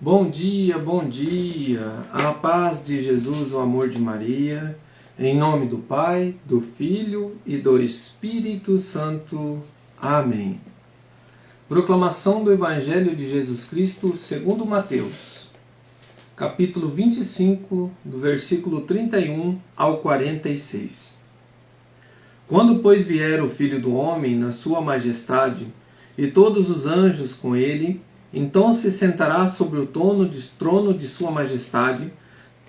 Bom dia, a paz de Jesus, o amor de Maria, em nome do Pai, do Filho e do Espírito Santo. Amém. Proclamação do Evangelho de Jesus Cristo segundo Mateus, capítulo 25, do versículo 31 ao 46. Quando, pois, vier o Filho do Homem na sua majestade, e todos os anjos com ele, então se sentará sobre o trono de sua majestade,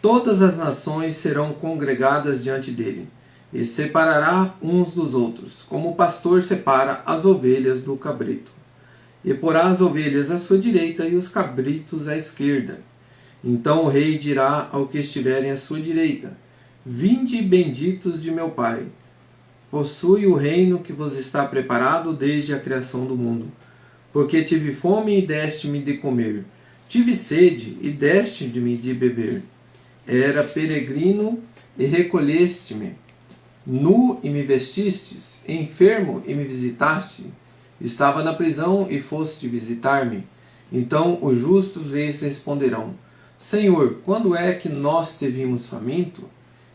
todas as nações serão congregadas diante dele, e separará uns dos outros, como o pastor separa as ovelhas do cabrito. E porá as ovelhas à sua direita e os cabritos à esquerda. Então o rei dirá ao que estiverem à sua direita: Vinde, benditos de meu Pai, possui o reino que vos está preparado desde a criação do mundo. Porque tive fome e deste-me de comer, tive sede e deste-me de beber. Era peregrino e recolheste-me, nu e me vestistes, enfermo e me visitaste, estava na prisão e foste visitar-me. Então os justos lhes responderão: Senhor, quando é que nós te vimos faminto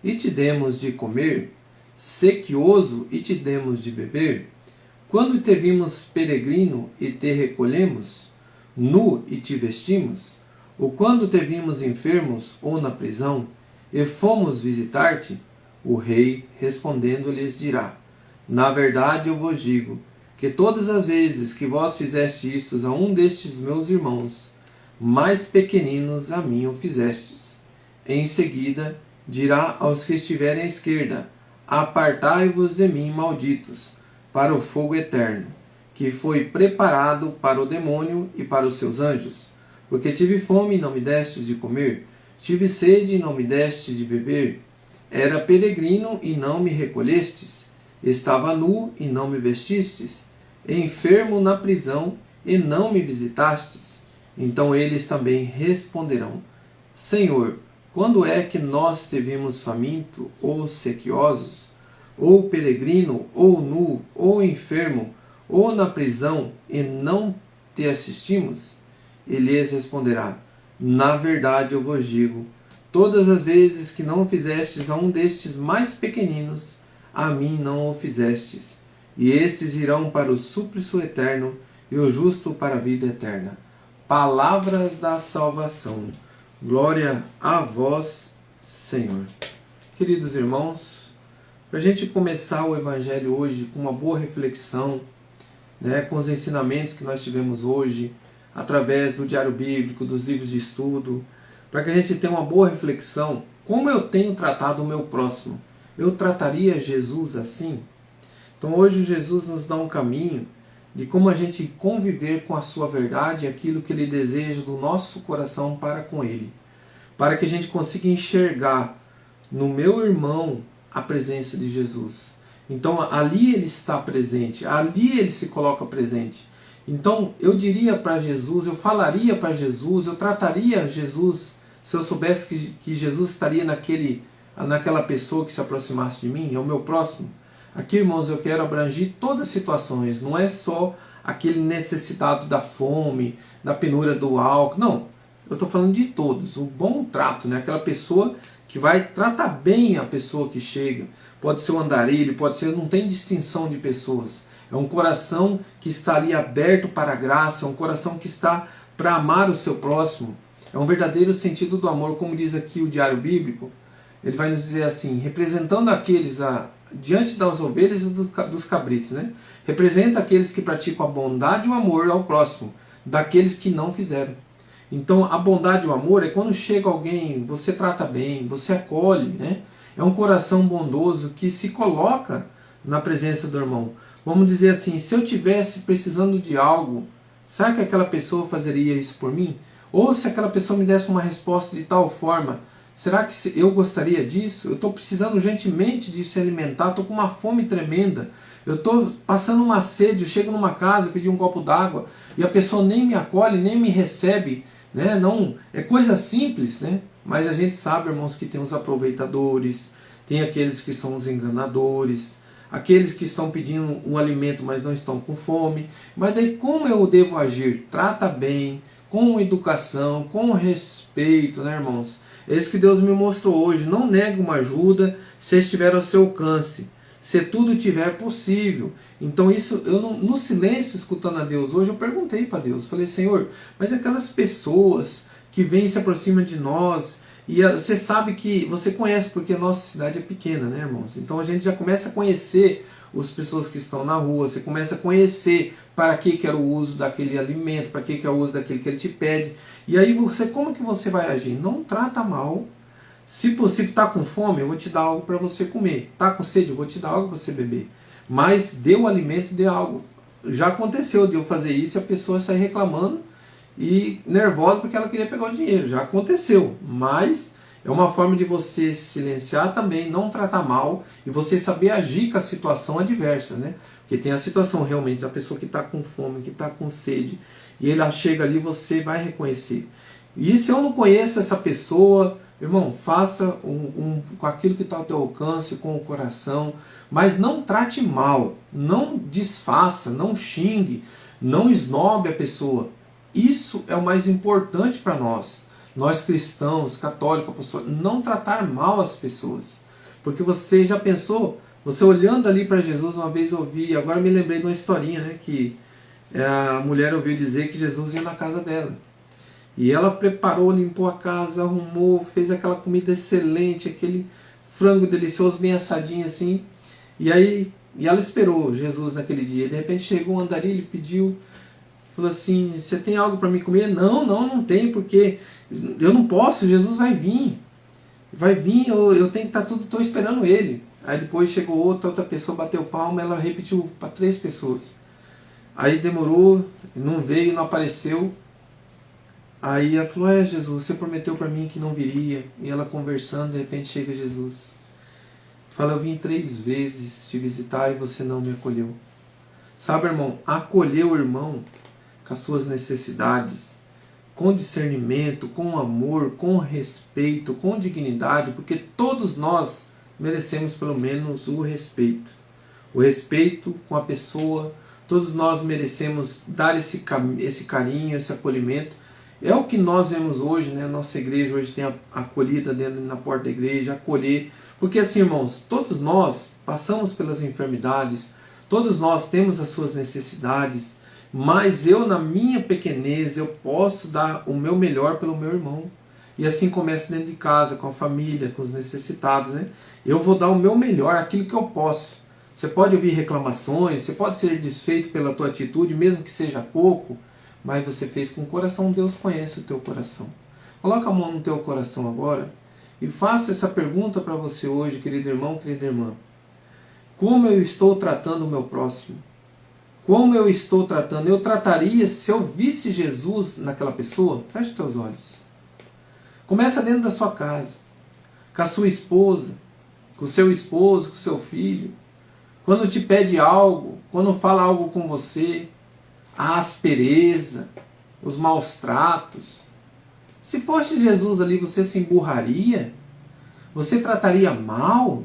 e te demos de comer, sequioso e te demos de beber? Quando te vimos peregrino e te recolhemos, nu e te vestimos? Ou quando te vimos enfermos ou na prisão, e fomos visitar-te? O rei, respondendo, lhes dirá: Na verdade eu vos digo, que todas as vezes que vós fizeste isto a um destes meus irmãos, mais pequeninos a mim o fizestes. Em seguida, dirá aos que estiverem à esquerda: Apartai-vos de mim, malditos, para o fogo eterno, que foi preparado para o demônio e para os seus anjos. Porque tive fome e não me destes de comer, tive sede e não me destes de beber, era peregrino e não me recolhestes, estava nu e não me vestistes, enfermo na prisão e não me visitastes. Então eles também responderão: Senhor, quando é que nós te vimos faminto ou sequiosos, ou peregrino, ou nu, ou enfermo, ou na prisão, e não te assistimos? E lhes responderá: Na verdade eu vos digo, todas as vezes que não o fizestes a um destes mais pequeninos, a mim não o fizestes. E esses irão para o súplice eterno, e o justo para a vida eterna. Palavras da salvação. Glória a vós, Senhor. Queridos irmãos, para a gente começar o Evangelho hoje com uma boa reflexão, com os ensinamentos que nós tivemos hoje, através do Diário Bíblico, dos livros de estudo, para que a gente tenha uma boa reflexão, como eu tenho tratado o meu próximo? Eu trataria Jesus assim? Então hoje Jesus nos dá um caminho de como a gente conviver com a sua verdade, aquilo que Ele deseja do nosso coração para com Ele, para que a gente consiga enxergar no meu irmão a presença de Jesus. Então ali ele está presente, ali ele se coloca presente. Então eu diria para Jesus, eu falaria para Jesus, eu trataria Jesus, se eu soubesse que Jesus estaria naquela pessoa que se aproximasse de mim, é o meu próximo. Aqui, irmãos, eu quero abranger todas as situações, não é só aquele necessitado da fome, da penúria do álcool, não. Eu estou falando de todos, o bom trato, aquela pessoa que vai tratar bem a pessoa que chega. Pode ser um andarilho, pode ser, não tem distinção de pessoas. É um coração que está ali aberto para a graça, é um coração que está para amar o seu próximo. É um verdadeiro sentido do amor, como diz aqui o Diário Bíblico. Ele vai nos dizer assim, representando aqueles diante das ovelhas e dos cabritos, representa aqueles que praticam a bondade e o amor ao próximo, daqueles que não fizeram. Então a bondade e o amor é quando chega alguém, você trata bem, você acolhe, É um coração bondoso que se coloca na presença do irmão. Vamos dizer assim, se eu tivesse precisando de algo, será que aquela pessoa fazeria isso por mim? Ou se aquela pessoa me desse uma resposta de tal forma, será que eu gostaria disso? Eu estou precisando urgentemente de se alimentar, estou com uma fome tremenda, eu estou passando uma sede, eu chego numa casa, pedir um copo d'água, e a pessoa nem me acolhe, nem me recebe, Não, é coisa simples, Mas a gente sabe, irmãos, que tem os aproveitadores, tem aqueles que são os enganadores, aqueles que estão pedindo um alimento, mas não estão com fome. Mas daí como eu devo agir? Trata bem, com educação, com respeito, né, irmãos? É isso que Deus me mostrou hoje. Não negue uma ajuda se estiver ao seu alcance, se tudo tiver possível. Então isso, eu no silêncio, escutando a Deus hoje, eu perguntei para Deus, falei, Senhor, mas aquelas pessoas que vêm e se aproximam de nós, e você sabe que, você conhece, porque a nossa cidade é pequena, né, irmãos? Então a gente já começa a conhecer as pessoas que estão na rua, você começa a conhecer para que era o uso daquele alimento, para que é o uso daquele que ele te pede. E aí você, como que você vai agir? Não trata mal. Se possível, está com fome, eu vou te dar algo para você comer. Está com sede, eu vou te dar algo para você beber. Mas dê o alimento, dê algo. Já aconteceu de eu fazer isso e a pessoa sair reclamando e nervosa porque ela queria pegar o dinheiro. Já aconteceu. Mas é uma forma de você silenciar também, não tratar mal e você saber agir com a situação adversa, né? Porque tem a situação realmente da pessoa que está com fome, que está com sede, e ela chega ali, você vai reconhecer. E se eu não conheço essa pessoa, irmão, faça com aquilo que está ao teu alcance, com o coração, mas não trate mal, não desfaça, não xingue, não esnobe a pessoa. Isso é o mais importante para nós. Nós cristãos, católicos, apostólicos, não tratar mal as pessoas. Porque você já pensou, você olhando ali para Jesus, uma vez ouvi, agora me lembrei de uma historinha, né, que a mulher ouviu dizer que Jesus ia na casa dela. E ela preparou, limpou a casa, arrumou, fez aquela comida excelente, aquele frango delicioso, bem assadinho assim. E ela esperou Jesus naquele dia. De repente chegou um andarilho, pediu, falou assim, você tem algo para me comer? Não tem, porque eu não posso, Jesus vai vir, eu tenho que estar tudo, estou esperando ele. Aí depois chegou outra pessoa, bateu palma, ela repetiu para 3 pessoas. Aí demorou, não veio, não apareceu. Aí ela falou, Jesus, você prometeu para mim que não viria. E ela conversando, de repente chega Jesus. Fala, eu vim 3 vezes te visitar e você não me acolheu. Sabe, irmão, acolher o irmão com as suas necessidades, com discernimento, com amor, com respeito, com dignidade, porque todos nós merecemos pelo menos o respeito. O respeito com a pessoa, todos nós merecemos dar esse carinho, esse acolhimento. É o que nós vemos hoje, né? Nossa igreja hoje tem a acolhida dentro na porta da igreja, acolher. Porque assim, irmãos, todos nós passamos pelas enfermidades, todos nós temos as suas necessidades, mas eu, na minha pequenez, eu posso dar o meu melhor pelo meu irmão. E assim começa dentro de casa, com a família, com os necessitados, né? Eu vou dar o meu melhor, aquilo que eu posso. Você pode ouvir reclamações, você pode ser desfeito pela tua atitude, mesmo que seja pouco, mas você fez com o coração, Deus conhece o teu coração. Coloca a mão no teu coração agora e faça essa pergunta para você hoje, querido irmão, querida irmã. Como eu estou tratando o meu próximo? Como eu estou tratando? Eu trataria se eu visse Jesus naquela pessoa? Feche os teus olhos. Começa dentro da sua casa, com a sua esposa, com o seu esposo, com o seu filho. Quando te pede algo, quando fala algo com você, a aspereza, os maus tratos. Se fosse Jesus ali, você se emburraria? Você trataria mal?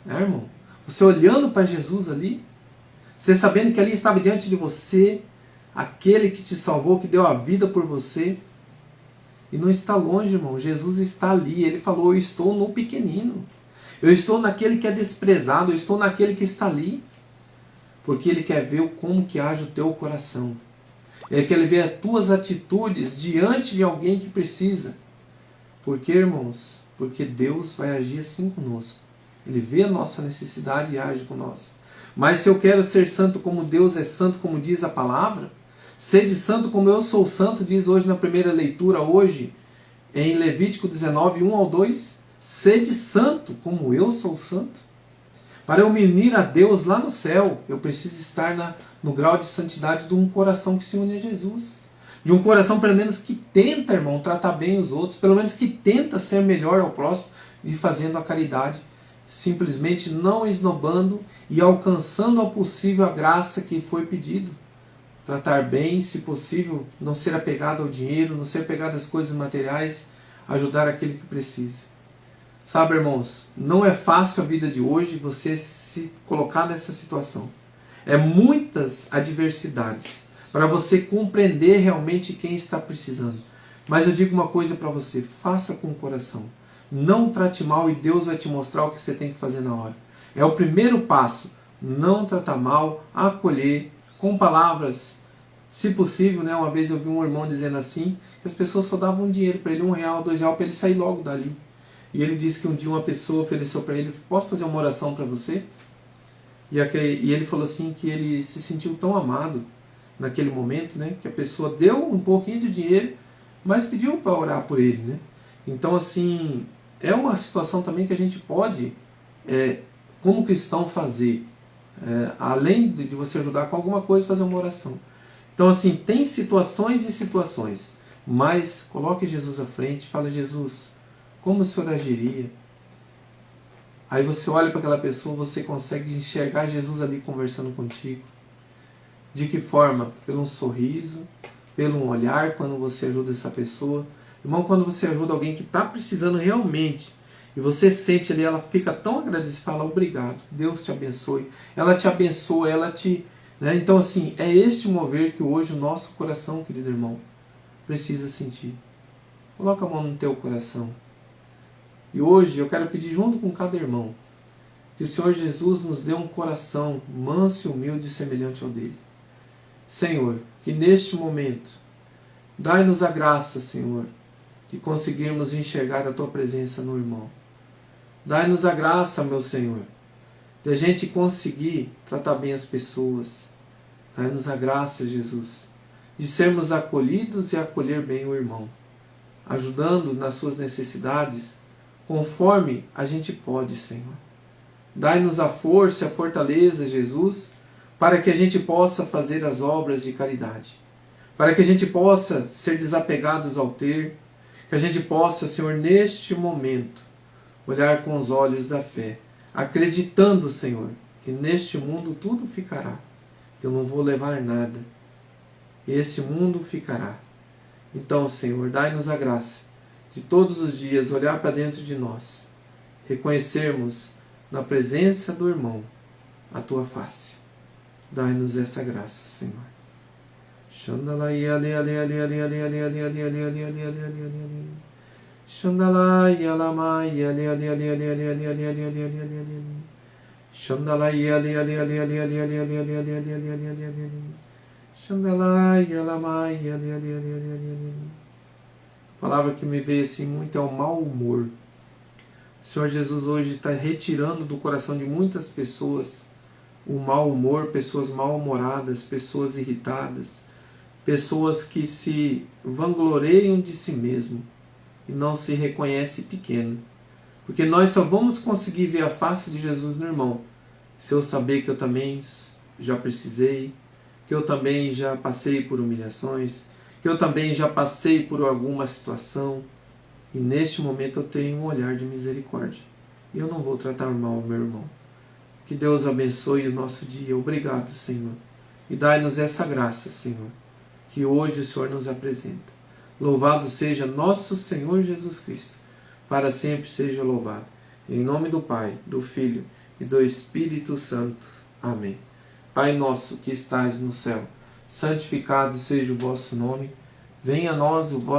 Né, irmão? Você olhando para Jesus ali, você sabendo que ali estava diante de você, aquele que te salvou, que deu a vida por você. E não está longe, irmão. Jesus está ali. Ele falou, eu estou no pequenino. Eu estou naquele que é desprezado. Eu estou naquele que está ali. Porque Ele quer ver como que age o teu coração. Ele quer ver as tuas atitudes diante de alguém que precisa. Por quê, irmãos? Porque Deus vai agir assim conosco. Ele vê a nossa necessidade e age com nós. Mas se eu quero ser santo como Deus é santo, como diz a palavra, sede santo como eu sou santo, diz hoje na primeira leitura, hoje, em Levítico 19, 1 ao 2, sede santo como eu sou santo. Para eu me unir a Deus lá no céu, eu preciso estar no grau de santidade de um coração que se une a Jesus. De um coração, pelo menos, que tenta, irmão, tratar bem os outros, pelo menos que tenta ser melhor ao próximo e fazendo a caridade, simplesmente não esnobando e alcançando ao possível a graça que foi pedido. Tratar bem, se possível, não ser apegado ao dinheiro, não ser apegado às coisas materiais, ajudar aquele que precisa. Sabe, irmãos, não é fácil a vida de hoje você se colocar nessa situação. É muitas adversidades. para você compreender realmente quem está precisando. Mas eu digo uma coisa para você, faça com o coração. Não trate mal e Deus vai te mostrar o que você tem que fazer na hora. É o primeiro passo, não tratar mal, acolher, com palavras, se possível, né? Uma vez eu vi um irmão dizendo assim, que as pessoas só davam dinheiro para ele, R$1, R$2, para ele sair logo dali. E ele disse que um dia uma pessoa ofereceu para ele, posso fazer uma oração para você? E ele falou assim que ele se sentiu tão amado naquele momento, né? Que a pessoa deu um pouquinho de dinheiro, mas pediu para orar por ele, né? Então, assim, é uma situação também que a gente pode, como cristão, fazer. Além de você ajudar com alguma coisa, fazer uma oração. Então, assim, tem situações e situações, mas coloque Jesus à frente, fala: Jesus, como o Senhor agiria? Aí você olha para aquela pessoa, você consegue enxergar Jesus ali conversando contigo. De que forma? Pelo um sorriso, pelo um olhar, quando você ajuda essa pessoa. Irmão, quando você ajuda alguém que está precisando realmente, e você sente ali, ela fica tão agradecida, fala: obrigado, Deus te abençoe. Ela te abençoa, ela te... Né? Então, assim, é este mover que hoje o nosso coração, querido irmão, precisa sentir. Coloca a mão no teu coração. E hoje eu quero pedir junto com cada irmão que o Senhor Jesus nos dê um coração manso e humilde semelhante ao dele. Senhor, que neste momento dai-nos a graça, Senhor, de conseguirmos enxergar a Tua presença no irmão. Dai-nos a graça, meu Senhor, de a gente conseguir tratar bem as pessoas. Dai-nos a graça, Jesus, de sermos acolhidos e acolher bem o irmão, ajudando nas suas necessidades, conforme a gente pode, Senhor. Dai-nos a força e a fortaleza, Jesus, para que a gente possa fazer as obras de caridade, para que a gente possa ser desapegados ao ter, que a gente possa, Senhor, neste momento, olhar com os olhos da fé, acreditando, Senhor, que neste mundo tudo ficará, que eu não vou levar nada, esse mundo ficará. Então, Senhor, dai-nos a graça de todos os dias olhar para dentro de nós, reconhecermos na presença do irmão a Tua face. Dai-nos essa graça, Senhor. Xandalai ale ale ale ale ale ale ale ale ale ale ale ale ale ale. Xandalai alamai ale ale ale ale ale ale ale ale ale ale ale. Xandalai ale ale ale ale ale ale ale ale ale ale ale ale ale. Xandalai alamai ale ale ale ale ale ale. A palavra que me veio assim muito é o mau humor. O Senhor Jesus hoje está retirando do coração de muitas pessoas o mau humor, pessoas mal-humoradas, pessoas irritadas, pessoas que se vangloreiam de si mesmo e não se reconhece pequeno. Porque nós só vamos conseguir ver a face de Jesus no irmão se eu saber que eu também já precisei, que eu também já passei por humilhações, que eu também já passei por alguma situação, e neste momento eu tenho um olhar de misericórdia. E eu não vou tratar mal o meu irmão. Que Deus abençoe o nosso dia. Obrigado, Senhor. E dai-nos essa graça, Senhor, que hoje o Senhor nos apresenta. Louvado seja nosso Senhor Jesus Cristo. Para sempre seja louvado. Em nome do Pai, do Filho e do Espírito Santo. Amém. Pai nosso que estais no céu, santificado seja o vosso nome. Venha a nós o vosso